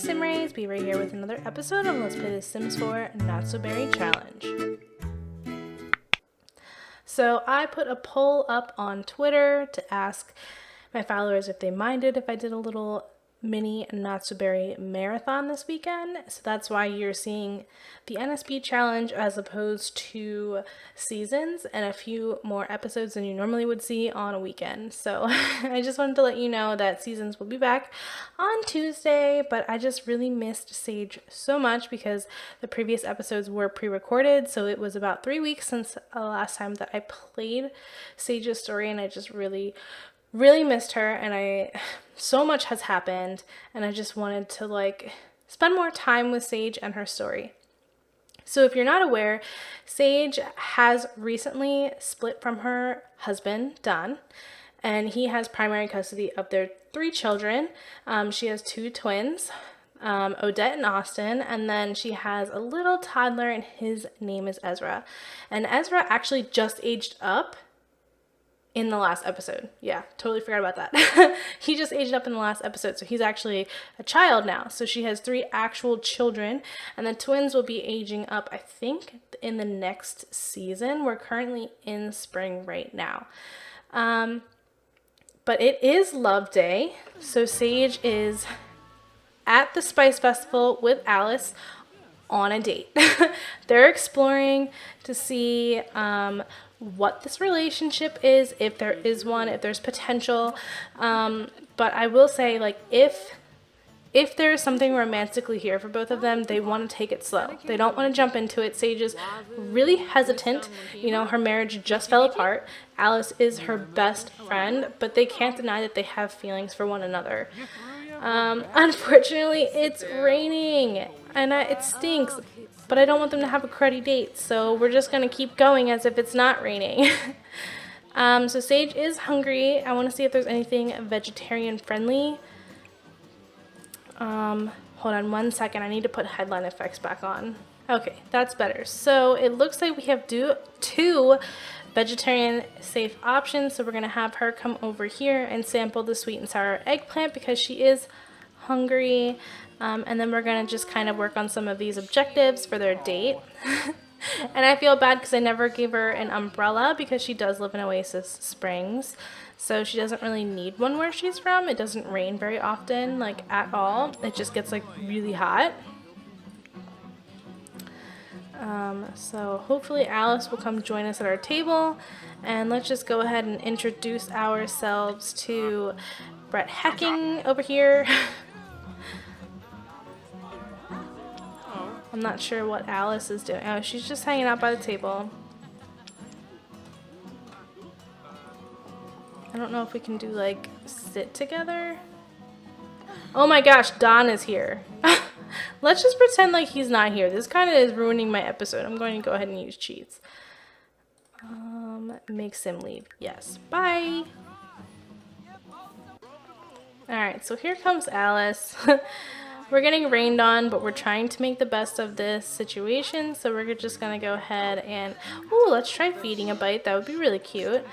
Simrays, be right here with another episode of Let's Play The Sims 4 Not So Berry Challenge. So I put a poll up on Twitter to ask my followers if they minded if I did a little mini Not So Berry marathon this weekend. So that's why you're seeing the NSB challenge as opposed to seasons and a few more episodes than you normally would see on a weekend. So I just wanted to let you know that seasons will be back on Tuesday, but I just really missed Sage so much because the previous episodes were pre-recorded. So it was about 3 weeks since the last time that I played Sage's story, and I just really missed her, and so much has happened, and I just wanted to spend more time with Sage and her story. So if you're not aware, Sage has recently split from her husband, Don, and he has primary custody of their 3 children. She has 2 twins, Odette and Austin, and then she has a little toddler, and his name is Ezra. And Ezra actually just aged up in the last episode. Yeah, totally forgot about that. He just aged up in the last episode, so he's actually a child now. So she has 3 actual children, and the twins will be aging up, I think, in the next season. We're currently in spring right now. But it is Love Day, so Sage is at the Spice Festival with Alice on a date. They're exploring to see what this relationship is, if there is one, if there's potential. But I will say, if there's something romantically here for both of them, they want to take it slow. They don't want to jump into it. Sage is really hesitant. Her marriage just fell apart. Alice is her best friend, but they can't deny that they have feelings for one another. Unfortunately, it's raining, and it stinks, but I don't want them to have a cruddy date, so we're just going to keep going as if it's not raining. So Sage is hungry. I want to see if there's anything vegetarian friendly. Hold on 1 second. I need to put headline effects back on. Okay, that's better. So it looks like we have 2 vegetarian safe options, so we're going to have her come over here and sample the sweet and sour eggplant because she is hungry. And then we're going to just kind of work on some of these objectives for their date. And I feel bad because I never gave her an umbrella because she does live in Oasis Springs. So she doesn't really need one where she's from. It doesn't rain very often, at all. It just gets really hot. So hopefully Alice will come join us at our table. And let's just go ahead and introduce ourselves to Brett Hacking over here. I'm not sure what Alice is doing. Oh, she's just hanging out by the table. I don't know if we can do, sit together. Oh my gosh, Don is here. Let's just pretend like he's not here. This kind of is ruining my episode. I'm going to go ahead and use cheats. Make Sim leave. Yes. Bye. Alright, so here comes Alice. We're getting rained on, but we're trying to make the best of this situation. So we're just going to go ahead and, let's try feeding a bite. That would be really cute.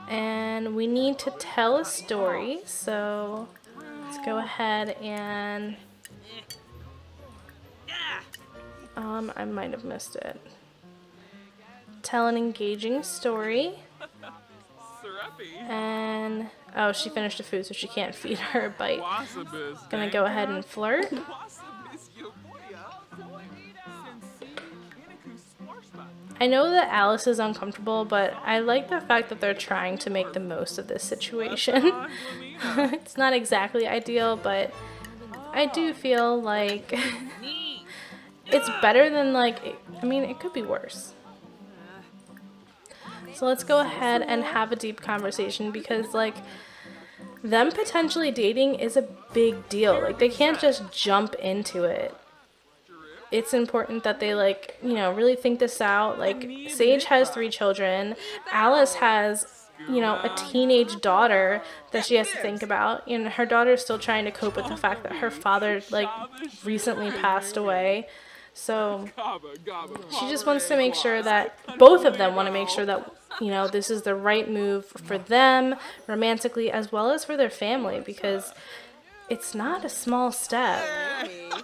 And we need to tell a story. So let's go ahead and, I might have missed it. Tell an engaging story. And she finished the food, so she can't feed her a bite. Gonna go ahead and flirt. I know that Alice is uncomfortable, but I like the fact that they're trying to make the most of this situation. It's not exactly ideal, but I do feel like it's better than it could be worse. So let's go ahead and have a deep conversation because them potentially dating is a big deal. They can't just jump into it. It's important that they really think this out. Sage has 3 children. Alice has, a teenage daughter that she has to think about. Her daughter's still trying to cope with the fact that her father recently passed away. So she just wants to make sure that both of them want to make sure that this is the right move for them romantically as well as for their family, because it's not a small step.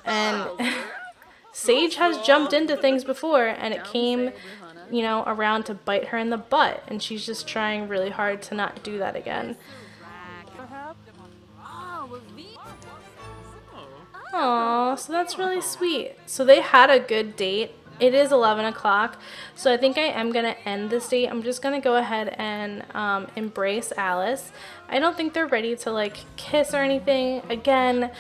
And Sage has jumped into things before, and it came, around to bite her in the butt, and she's just trying really hard to not do that again. Aww, so that's really sweet. So they had a good date. It is 11 o'clock, so I think I am going to end this date. I'm just going to go ahead and embrace Alice. I don't think they're ready to, like, kiss or anything. Again,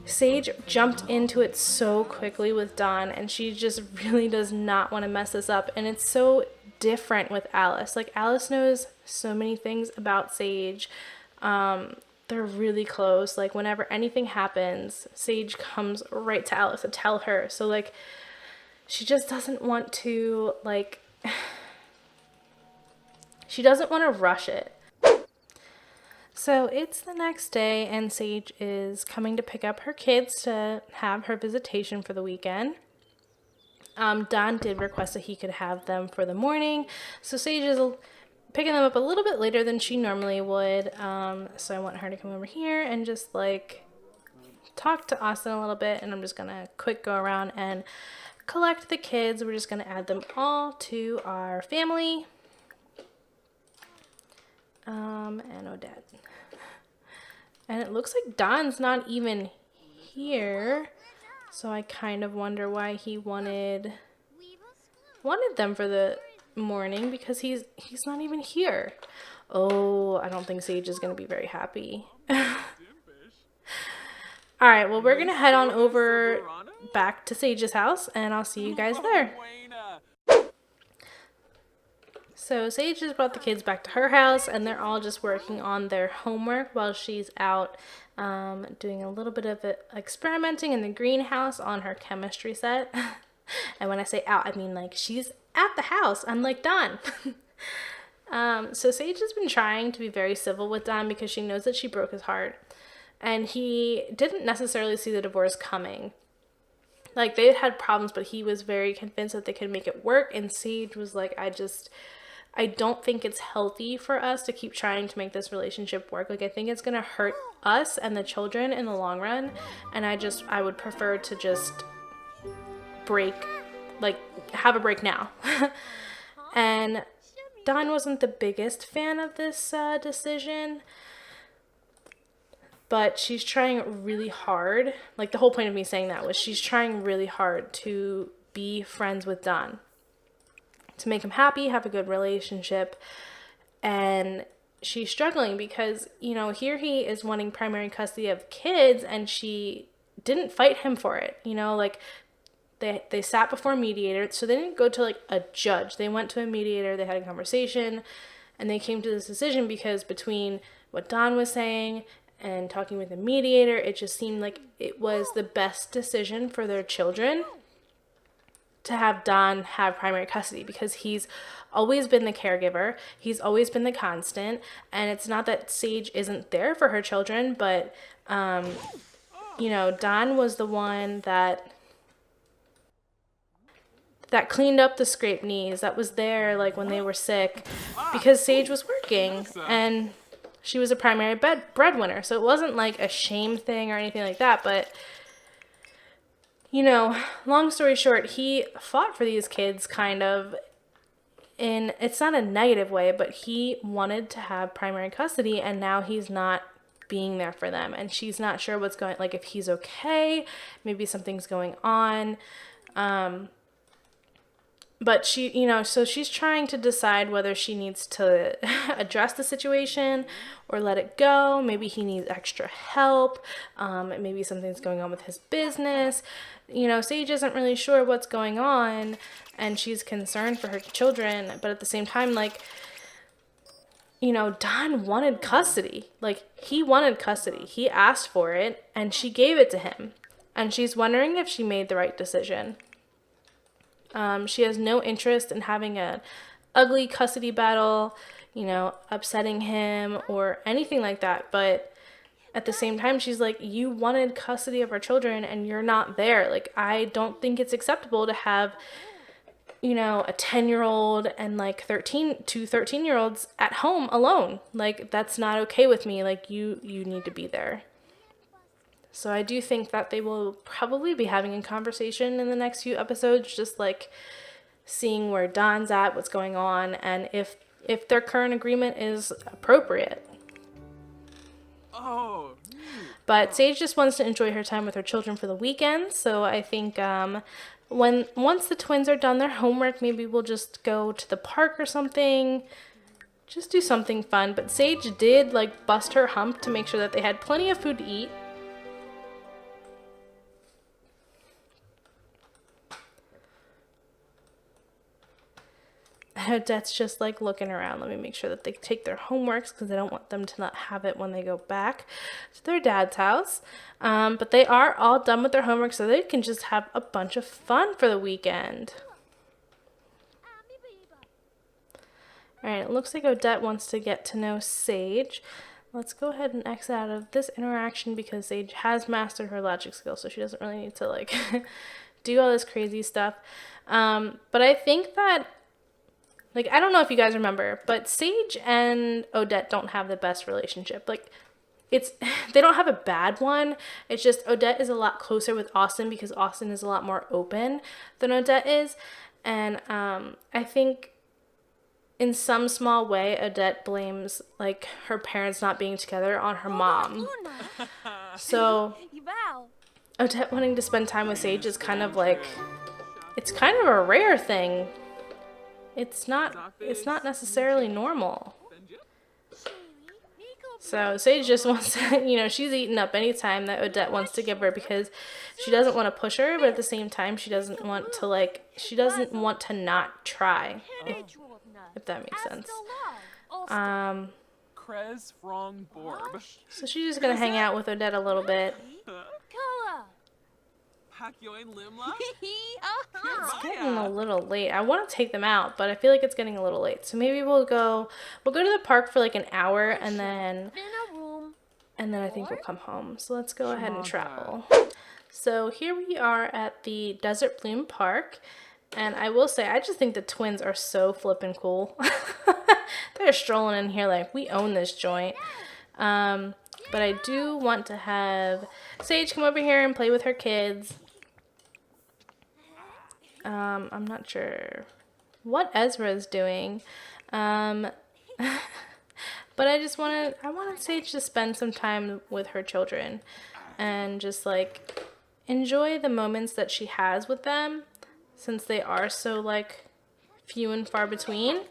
Sage jumped into it so quickly with Dawn, and she just really does not want to mess this up. And it's so different with Alice. Like, Alice knows so many things about Sage. They're really close. Like, whenever anything happens, Sage comes right to Alice to tell her. So, like, she just doesn't want to, like, she doesn't want to rush it. So it's the next day, and Sage is coming to pick up her kids to have her visitation for the weekend. Don did request that he could have them for the morning, so Sage is picking them up a little bit later than she normally would. So I want her to come over here and just, like, talk to Austin a little bit, and I'm just gonna quick go around and collect the kids. We're just gonna add them all to our family. And Odette. And it looks like Don's not even here, so I kind of wonder why he wanted them for the morning, because he's not even here. Oh, I don't think Sage is gonna be very happy. All right, well, we're gonna head on over back to Sage's house, and I'll see you guys there. So Sage just brought the kids back to her house, and they're all just working on their homework while she's out doing a little bit of experimenting in the greenhouse on her chemistry set. And when I say out, I mean, like, she's at the house, unlike Don. So Sage has been trying to be very civil with Don because she knows that she broke his heart. And he didn't necessarily see the divorce coming. Like, they had problems, but he was very convinced that they could make it work. And Sage was like, I don't think it's healthy for us to keep trying to make this relationship work. Like, I think it's going to hurt us and the children in the long run. And I would prefer to just break, like, have a break now. And Don wasn't the biggest fan of this decision. But she's trying really hard. Like, the whole point of me saying that was she's trying really hard to be friends with Don, to make him happy, have a good relationship. And she's struggling because, here he is wanting primary custody of kids, and she didn't fight him for it. Like, they sat before a mediator. So they didn't go to, like, a judge. They went to a mediator. They had a conversation, and they came to this decision because between what Don was saying and talking with the mediator, it just seemed like it was the best decision for their children to have Don have primary custody, because he's always been the caregiver. He's always been the constant. And it's not that Sage isn't there for her children, but, Don was the one that cleaned up the scraped knees, that was there, like, when they were sick, because Sage was working, and she was a primary breadwinner. So it wasn't like a shame thing or anything like that. But, long story short, he fought for these kids kind of in, it's not a negative way, but he wanted to have primary custody, and now he's not being there for them. And she's not sure what's going, like, if he's okay, maybe something's going on. But she, so she's trying to decide whether she needs to address the situation or let it go. Maybe he needs extra help. Maybe something's going on with his business. Sage isn't really sure what's going on, and she's concerned for her children. But at the same time, like, Don wanted custody. Like, he wanted custody. He asked for it, and she gave it to him. And she's wondering if she made the right decision. She has no interest in having an ugly custody battle, upsetting him or anything like that. But at the same time, she's like, you wanted custody of our children and you're not there. Like, I don't think it's acceptable to have, a 10-year-old and like 13-year-olds at home alone. Like, that's not okay with me. Like, you need to be there. So I do think that they will probably be having a conversation in the next few episodes, just like seeing where Don's at, what's going on, and if their current agreement is appropriate. Oh. But Sage just wants to enjoy her time with her children for the weekend, so I think once the twins are done their homework, maybe we'll just go to the park or something. Just do something fun. But Sage did like bust her hump to make sure that they had plenty of food to eat. Odette's just like looking around. Let me make sure that they take their homeworks because I don't want them to not have it when they go back to their dad's house. But they are all done with their homework, so they can just have a bunch of fun for the weekend. Alright, it looks like Odette wants to get to know Sage. Let's go ahead and exit out of this interaction because Sage has mastered her logic skills, so she doesn't really need to like do all this crazy stuff. But I think that, like, I don't know if you guys remember, but Sage and Odette don't have the best relationship. Like, they don't have a bad one. It's just Odette is a lot closer with Austin because Austin is a lot more open than Odette is. And I think in some small way, Odette blames like her parents not being together on her mom. So Odette wanting to spend time with Sage is kind of like, it's kind of a rare thing. It's not necessarily normal. So Sage just wants to, she's eating up any time that Odette wants to give her because she doesn't want to push her, but at the same time she doesn't want to not try, if that makes sense. So she's just gonna hang out with Odette a little bit. It's getting a little late. I want to take them out, but I feel like it's getting a little late. So maybe we'll go to the park for like an hour and then I think we'll come home. So let's go ahead and travel. So here we are at the Desert Bloom Park, and I will say I just think the twins are so flippin' cool. They're strolling in here like we own this joint. But I do want to have Sage come over here and play with her kids. I'm not sure what Ezra's doing. But I wanted Sage to spend some time with her children and just like enjoy the moments that she has with them, since they are so like few and far between.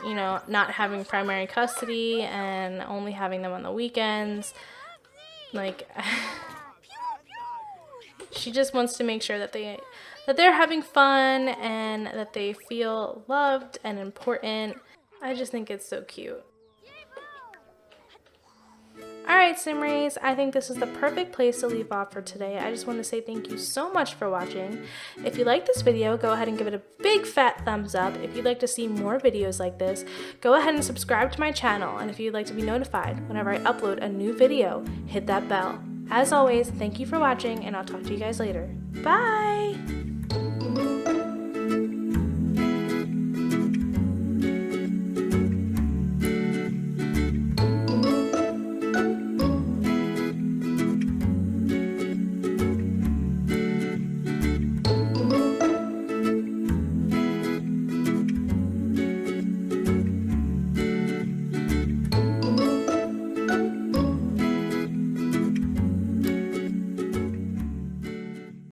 Not having primary custody and only having them on the weekends. Like, she just wants to make sure that they're having fun and that they feel loved and important. I just think it's so cute. Alright, Simrays, I think this is the perfect place to leave off for today. I just want to say thank you so much for watching. If you like this video, go ahead and give it a big fat thumbs up. If you'd like to see more videos like this, go ahead and subscribe to my channel. And if you'd like to be notified whenever I upload a new video, hit that bell. As always, thank you for watching, and I'll talk to you guys later. Bye!